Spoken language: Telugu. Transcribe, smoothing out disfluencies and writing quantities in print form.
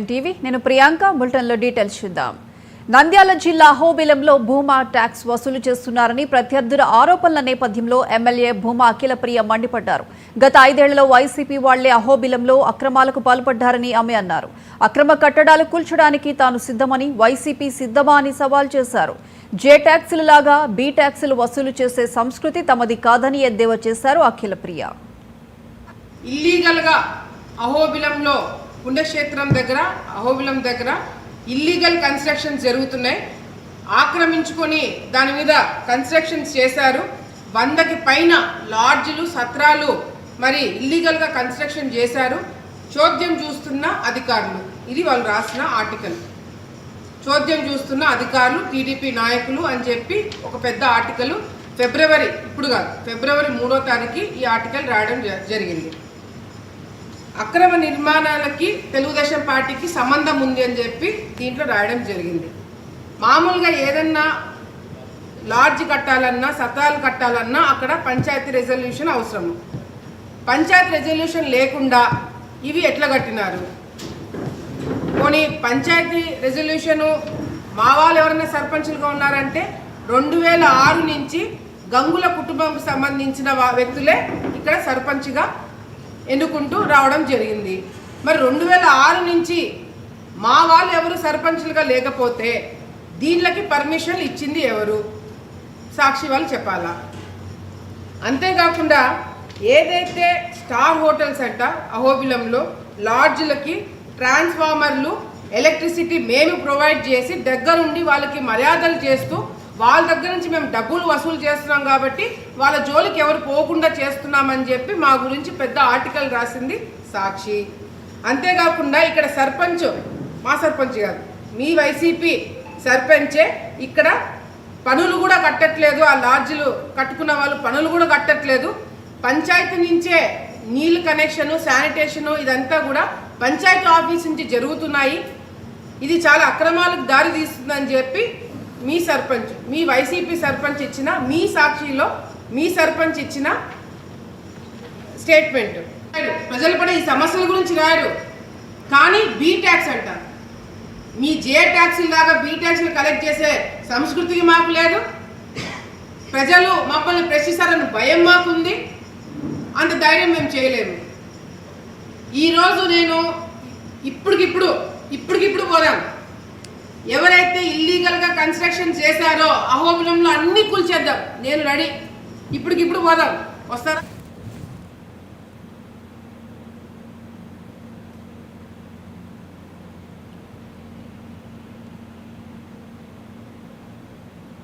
టీవీ నేను ప్రియాంక బులెటిన్లో డీటెయిల్స్ చూద్దాం. నంద్యాల జిల్లా అహోబిలంలో భూమా ట్యాక్స్ వసూలు చేస్తున్నారని ప్రత్యర్థుల ఆరోపణల నేపథ్యంలో ఎమ్మెల్యే భూమా అఖిలప్రియ మండిపడ్డారు. గత 5 ఏళ్లలో వైసీపీ వాళ్లే అహోబిలంలో అక్రమాలకు పాల్పడ్డారని ఆమె అన్నారు. అక్రమ కట్టడాలు కూల్చడానికి తాను సిద్ధమని, వైసీపీ సిద్ధమా అని సవాల్ చేశారు. జే ట్యాక్సుల లాగా బి ట్యాక్సులు వసూలు చేసే సంస్కృతి తమది కాదని ఎద్దేవా చేశారు అఖిలప్రియ. ఇల్లీగల్గా అహోబిలంలో పుణ్యక్షేత్రం దగ్గర అహోబిలం దగ్గర ఇల్లీగల్ కన్స్ట్రక్షన్స్ జరుగుతున్నాయి. ఆక్రమించుకొని దాని మీద కన్స్ట్రక్షన్స్ చేశారు. 100కి పైన లాడ్జ్లు, సత్రాలు మరి ఇల్లీగల్గా కన్స్ట్రక్షన్ చేశారు. చోద్యం చూస్తున్న అధికారులు, ఇది వాళ్ళు రాసిన ఆర్టికల్. చోద్యం చూస్తున్న అధికారులు, టీడీపీ నాయకులు అని చెప్పి ఒక పెద్ద ఆర్టికల్ ఫిబ్రవరి 3వ తారీఖు ఈ ఆర్టికల్ రాయడం జరిగింది. అక్రమ నిర్మాణాలకి తెలుగుదేశం పార్టీకి సంబంధం ఉంది అని చెప్పి దీంట్లో రాయడం జరిగింది. మామూలుగా ఏదన్నా లాడ్జ్ కట్టాలన్నా, సత్రాలు కట్టాలన్నా అక్కడ పంచాయతీ రెజల్యూషన్ అవసరము. పంచాయతీ రెజల్యూషన్ లేకుండా ఇవి ఎట్లా కట్టినారు? పోనీ పంచాయతీ రెజల్యూషను మా వాళ్ళు ఎవరైనా సర్పంచులుగా ఉన్నారంటే 2006 నుంచి గంగుల కుటుంబంకు సంబంధించిన వ్యక్తులే ఇక్కడ సర్పంచ్గా ఎన్నుకుంటూ రావడం జరిగింది. మరి 2006 నుంచి మా వాళ్ళు ఎవరు సర్పంచులుగా లేకపోతే దీనికి పర్మిషన్లు ఇచ్చింది ఎవరు? సాక్షి వాళ్ళు చెప్పాలా. అంతేకాకుండా ఏదైతే స్టార్ హోటల్స్ అంట అహోబిలంలో లాడ్జ్లకి ట్రాన్స్ఫార్మర్లు, ఎలక్ట్రిసిటీ మేము ప్రొవైడ్ చేసి దగ్గరుండి వాళ్ళకి మర్యాదలు చేస్తూ వాళ్ళ దగ్గర నుంచి మేము డబ్బులు వసూలు చేస్తున్నాం కాబట్టి వాళ్ళ జోలికి ఎవరు పోకుండా చేస్తున్నామని చెప్పి మా గురించి పెద్ద ఆర్టికల్ రాసింది సాక్షి. అంతేకాకుండా ఇక్కడ సర్పంచ్, మా సర్పంచ్ కాదు, మీ వైసీపీ సర్పంచే ఇక్కడ పనులు కూడా కట్టట్లేదు. ఆ లాడ్జ్లు కట్టుకున్న వాళ్ళు పనులు కూడా కట్టట్లేదు. పంచాయతీ నుంచే నీళ్ళు కనెక్షను, శానిటేషను ఇదంతా కూడా పంచాయతీ ఆఫీస్ నుంచి జరుగుతున్నాయి. ఇది చాలా అక్రమాలకు దారి తీస్తుందని చెప్పి మీ సర్పంచ్, మీ వైసీపీ సర్పంచ్ ఇచ్చిన, మీ సాక్షిలో మీ సర్పంచ్ ఇచ్చిన స్టేట్మెంట్. ప్రజలు కూడా ఈ సమస్యల గురించి రాయరు, కానీ బీ ట్యాక్స్ అంటారు. మీ జే ట్యాక్సీల లాగా బీ ట్యాక్సీలు కలెక్ట్ చేసే సంస్కృతికి మాకు లేదు. ప్రజలు మమ్మల్ని ప్రశ్నిస్తారని భయం మాకుంది. అంత ధైర్యం మేము చేయలేము. ఈరోజు నేను ఇప్పటికిప్పుడు పోదాం. ఎవరైతే ఇల్లీగల్గా కన్స్ట్రక్షన్ చేశారో అహోబిలంలో అన్ని కూల్చేద్దాం. నేను రెడీ. ఇప్పటికిప్పుడు పోదాం. వస్తారా?